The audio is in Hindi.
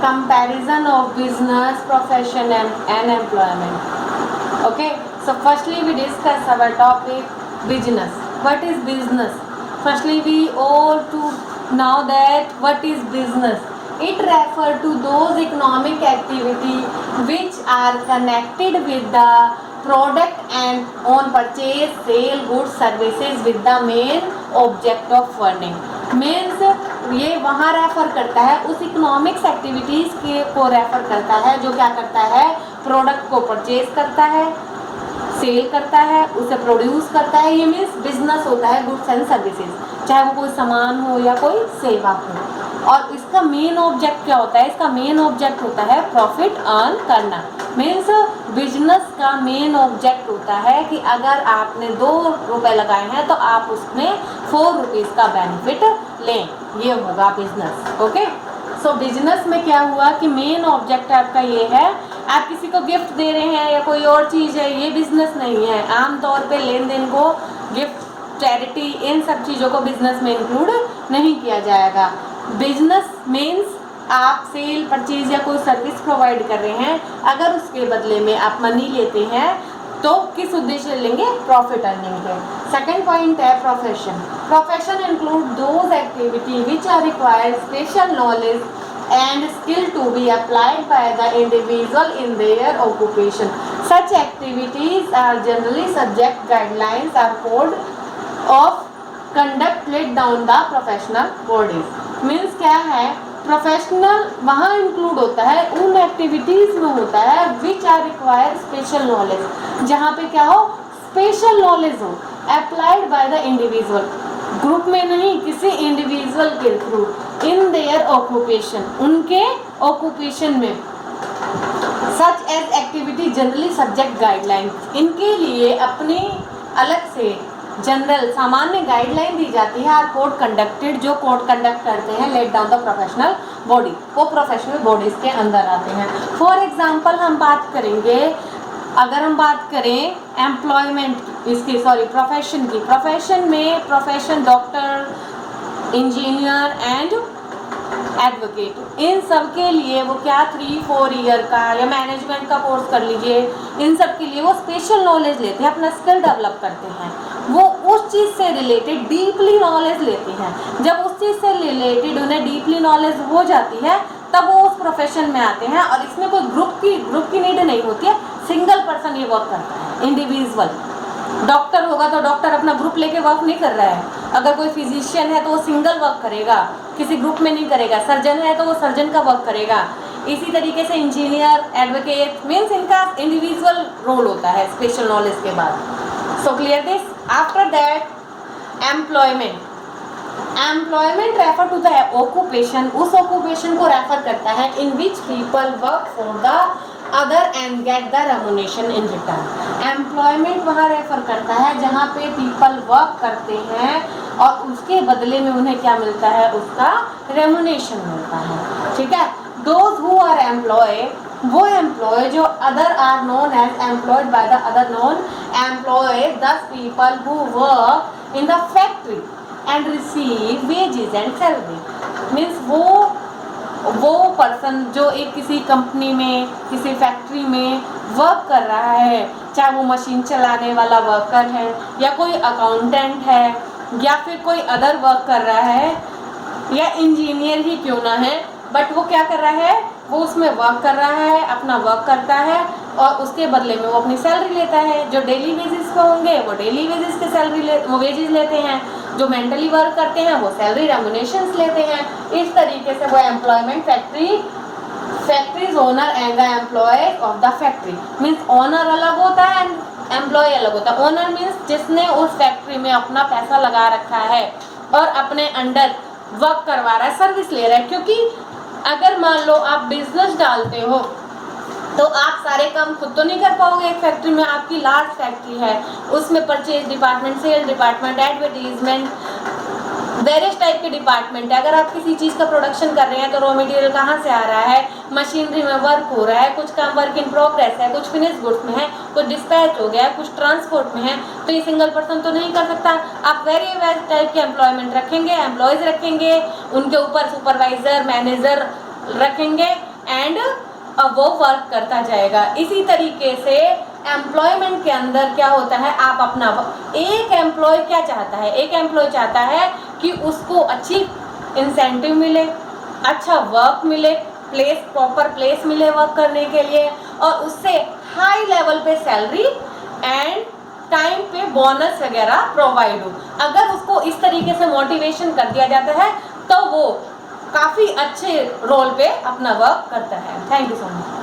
comparison of business, profession and employment. Okay, so firstly we discuss our topic business. What is business? Firstly we all to know that what is business. It refers to those economic activity which are connected with the product and on purchase, sale, goods, services with the main object of earning. Means ये वहाँ रेफर करता है, उस इकोनॉमिक्स एक्टिविटीज़ के को रेफर करता है जो क्या करता है, प्रोडक्ट को परचेज करता है, सेल करता है, उसे प्रोड्यूस करता है. ये मीन्स बिजनेस होता है गुड्स एंड सर्विसेज, चाहे वो कोई सामान हो या कोई सेवा हो. और इसका मेन ऑब्जेक्ट क्या होता है, इसका मेन ऑब्जेक्ट होता है प्रॉफिट अर्न करना. मीन्स बिजनेस का मेन ऑब्जेक्ट होता है कि अगर आपने 2 रुपये लगाए हैं तो आप उसमें 4 रुपीज़ का बेनिफिट लें, ये होगा बिजनेस. ओके, सो बिजनेस में क्या हुआ कि मेन ऑब्जेक्ट आपका ये है, आप किसी को गिफ्ट दे रहे हैं या कोई और चीज़ है, ये बिजनेस नहीं है. आमतौर पे लेन देन को, गिफ्ट, चैरिटी, इन सब चीज़ों को बिजनेस में इंक्लूड नहीं किया जाएगा. बिजनेस मीन्स आप सेल, परचेज या कोई सर्विस प्रोवाइड कर रहे हैं, अगर उसके बदले में आप मनी लेते हैं तो किस उद्देश्य लेंगे, प्रॉफिट अर्निंग के. सेकेंड पॉइंट है profession. Profession include those activity which are required special knowledge and skill to be applied by the individual in their occupation. Such activities are generally subject guidelines or code of conduct laid down the professional bodies. Means क्या है, प्रोफेशनल वहाँ इंक्लूड होता है, उन एक्टिविटीज़ में होता है which are require special knowledge, जहाँ पे क्या हो, स्पेशल नॉलेज हो, applied by the individual, group में नहीं, किसी इंडिविजुअल के थ्रू, इन देयर ऑक्यूपेशन, उनके ऑक्यूपेशन में. Such as activity generally subject guideline, इनके लिए अपनी अलग से जनरल सामान्य गाइडलाइन दी जाती है. और कोड कंडक्टेड, जो कोड कंडक्ट करते हैं laid down the professional body, वो प्रोफेशनल बॉडीज़ के अंदर आते हैं. फॉर एग्जांपल हम बात करेंगे, अगर हम बात करें एम्प्लॉयमेंट इसकी, सॉरी प्रोफेशन की, प्रोफेशन में profession doctor, engineer and advocate, इन सब के लिए वो क्या 3-4 ईयर का या मैनेजमेंट का कोर्स कर लीजिए, इन सब के लिए वो स्पेशल नॉलेज लेते हैं, अपना स्किल डेवलप करते हैं, वो उस चीज़ से रिलेटेड डीपली नॉलेज लेते हैं. जब उस चीज़ से रिलेटेड उन्हें डीपली नॉलेज हो जाती है तब वो उस प्रोफेशन में आते हैं. और इसमें कोई ग्रुप की नीड नहीं होती है, सिंगल पर्सन ये वर्क करता है, इंडिविजुअल. डॉक्टर होगा तो डॉक्टर अपना ग्रुप लेके वर्क नहीं कर रहा है, अगर कोई फिजिशियन है तो वो सिंगल वर्क करेगा, किसी ग्रुप में नहीं करेगा. सर्जन है तो वो सर्जन का वर्क करेगा. इसी तरीके से इंजीनियर, एडवोकेट मीन्स इनका इंडिविजुअल रोल होता है स्पेशल नॉलेज के बाद. So clear this. After that employment. Employment refer to the occupation, उस ऑक्यूपेशन को रेफर करता है in which people work for the other and get the remuneration in return. Employment वहाँ रेफर करता है जहाँ पे पीपल वर्क करते हैं और उसके बदले में उन्हें क्या मिलता है, उसका रेमुनेशन मिलता है. ठीक है. दोज हु आर एम्प्लॉय, वो एम्प्लॉय जो other are known as employed by the other known employ, thus people who work in the factory and receive wages and salary. Means वो पर्सन जो एक किसी कंपनी में, किसी फैक्ट्री में वर्क कर रहा है, चाहे वो मशीन चलाने वाला वर्कर है या कोई अकाउंटेंट है या फिर कोई अदर वर्क कर रहा है या इंजीनियर ही क्यों ना है, बट वो क्या कर रहा है, वो उसमें वर्क कर रहा है, अपना वर्क करता है और उसके बदले में वो अपनी सैलरी लेता है. जो डेली वेजेस पे होंगे वो डेली वेजेस के वो वेजेस लेते हैं, जो मेंटली वर्क करते हैं वो सैलरी रेमुनेशंस लेते हैं. इस तरीके से वो employment factories owner and the employ of the factory. Means owner अलग होता है एंड एम्प्लॉय अलग होता है. ओनर मीन्स जिसने उस फैक्ट्री में अपना पैसा लगा रखा है और अपने अंडर वर्क करवा रहा है, सर्विस ले रहा है. क्योंकि अगर मान लो आप बिजनेस डालते हो तो आप सारे काम खुद तो नहीं कर पाओगे. एक फैक्ट्री में, आपकी लार्ज फैक्ट्री है, उसमें purchase department, sale department, advertisement, various type के डिपार्टमेंट है. अगर आप किसी चीज़ का प्रोडक्शन कर रहे हैं तो रॉ मटेरियल कहाँ से आ रहा है, मशीनरी में वर्क हो रहा है, कुछ काम वर्क इन प्रोग्रेस है, कुछ फिनिश गुड्स में है, कुछ डिस्पैच हो गया है, कुछ ट्रांसपोर्ट में है, तो ये सिंगल पर्सन तो नहीं कर सकता. आप वेरियस टाइप के एम्प्लॉयमेंट रखेंगे, एम्प्लॉयज़ रखेंगे, उनके ऊपर सुपरवाइज़र, मैनेजर रखेंगे एंड वो वर्क करता जाएगा। इसी तरीके से एम्प्लॉयमेंट के अंदर क्या होता है, आप अपना एक एम्प्लॉय क्या चाहता है, एक एम्प्लॉय चाहता है कि उसको अच्छी इंसेंटिव मिले, अच्छा वर्क मिले, प्लेस प्रॉपर प्लेस मिले वर्क करने के लिए, और उससे हाई लेवल पे सैलरी एंड टाइम पे बोनस वगैरह प्रोवाइड हो। अगर उसको इस तरीके से मोटिवेशन कर दिया जाता है तो वो काफ़ी अच्छे रोल पे अपना वर्क करता है। Thank you so much.